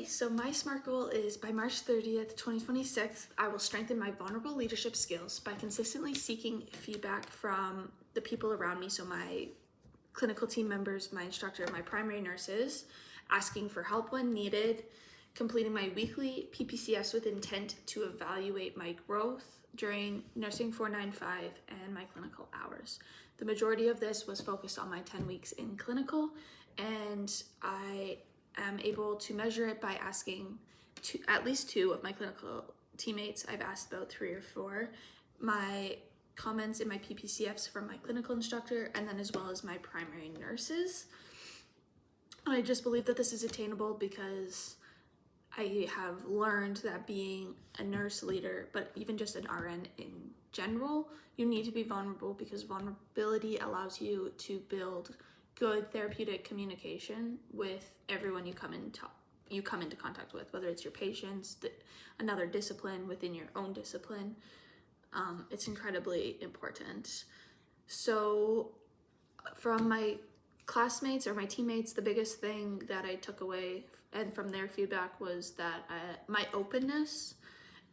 so my SMART goal is by March 30th, 2026, I will strengthen my vulnerable leadership skills by consistently seeking feedback from the people around me. So my clinical team members, my instructor, my primary nurses, asking for help when needed, completing my weekly PPCS with intent to evaluate my growth during Nursing 495 and my clinical hours. The majority of this was focused on my 10 weeks in clinical, and I am able to measure it by asking at least two of my clinical teammates. I've asked about 3 or 4. My comments in my PPCFs from my clinical instructor, and then as well as my primary nurses. I just believe that this is attainable because I have learned that being a nurse leader, but even just an RN in general, you need to be vulnerable because vulnerability allows you to build good therapeutic communication with everyone you come into contact with, whether it's your patients, another discipline within your own discipline. It's incredibly important. So from my classmates or my teammates, the biggest thing that I took away and from their feedback was that my openness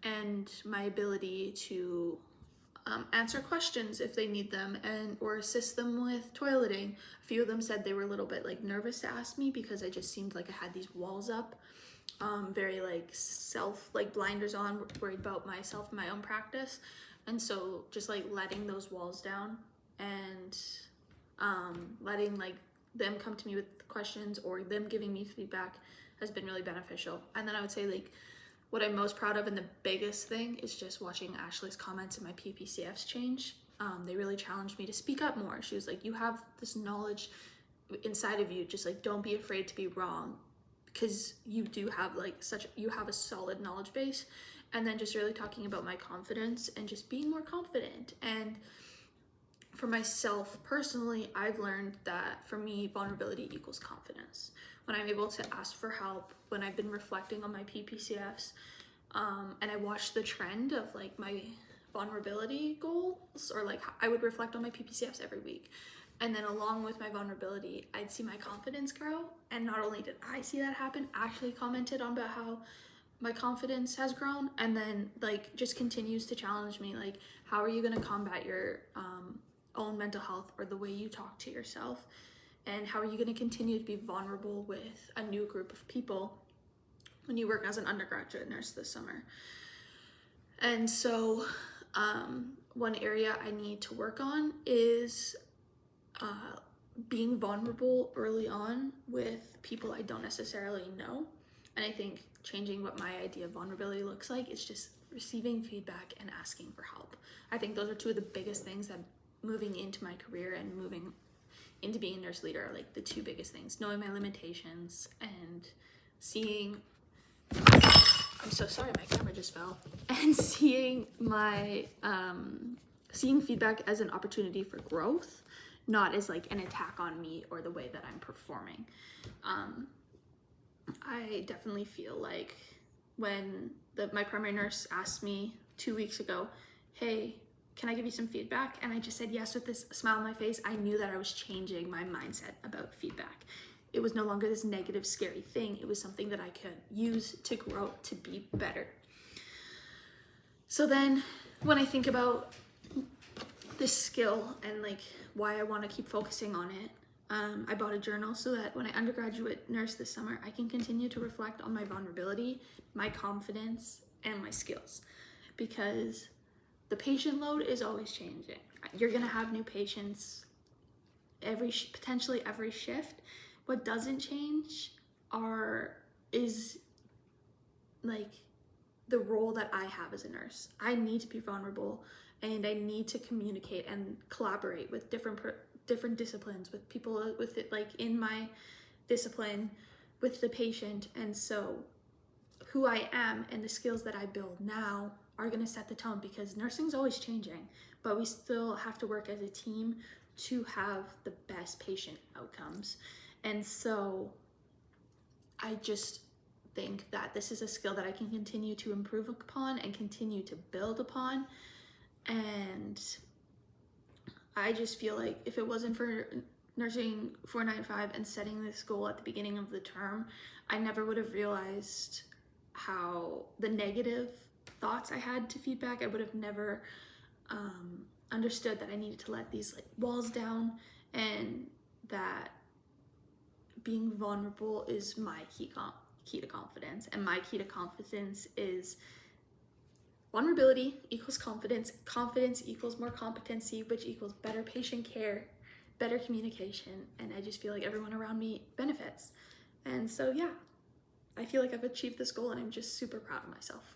and my ability to answer questions if they need them or assist them with toileting. A few of them said they were a little bit nervous to ask me because I just seemed like I had these walls up, very blinders on, worried about myself and my own practice. And so just letting those walls down and letting them come to me with questions or them giving me feedback has been really beneficial. And then I would say what I'm most proud of and the biggest thing is just watching Ashley's comments in my PPCFs change. They really challenged me to speak up more. She was like, you have this knowledge inside of you, just don't be afraid to be wrong, because you do have you have a solid knowledge base. And then just really talking about my confidence and just being more confident. And for myself personally, I've learned that for me, vulnerability equals confidence. When I'm able to ask for help, when I've been reflecting on my PPCFs, and I watched the trend of my vulnerability goals, or I would reflect on my PPCFs every week. And then along with my vulnerability, I'd see my confidence grow. And not only did I see that happen, Ashley commented on about how my confidence has grown, and then just continues to challenge me, how are you going to combat your own mental health or the way you talk to yourself, and how are you going to continue to be vulnerable with a new group of people when you work as an undergraduate nurse this summer. And so one area I need to work on is being vulnerable early on with people I don't necessarily know. And I think changing what my idea of vulnerability looks like is just receiving feedback and asking for help. I think those are two of the biggest things that moving into my career and moving into being a nurse leader are the two biggest things. Knowing my limitations and seeing, I'm so sorry, my camera just fell. And seeing my, seeing feedback as an opportunity for growth, not as an attack on me or the way that I'm performing. I definitely feel when my primary nurse asked me 2 weeks ago, hey, can I give you some feedback? And I just said yes with this smile on my face. I knew that I was changing my mindset about feedback. It was no longer this negative, scary thing. It was something that I could use to grow, to be better. So then when I think about this skill and why I want to keep focusing on it, I bought a journal so that when I undergraduate nurse this summer, I can continue to reflect on my vulnerability, my confidence, and my skills, because the patient load is always changing. You're gonna have new patients potentially every shift. What doesn't change is the role that I have as a nurse. I need to be vulnerable, and I need to communicate and collaborate with different disciplines, with people with it, in my discipline, with the patient. And so who I am and the skills that I build now are going to set the tone, because nursing's always changing, but we still have to work as a team to have the best patient outcomes. And so I just think that this is a skill that I can continue to improve upon and continue to build upon. And I just feel if it wasn't for nursing 495 and setting this goal at the beginning of the term, I never would have realized how the negative thoughts I had to feedback. I would have never understood that I needed to let these like walls down, and that being vulnerable is my key to confidence. And my key to confidence is vulnerability equals confidence. Confidence equals more competency, which equals better patient care, better communication, and I just feel like everyone around me benefits. And so yeah, I feel like I've achieved this goal and I'm just super proud of myself.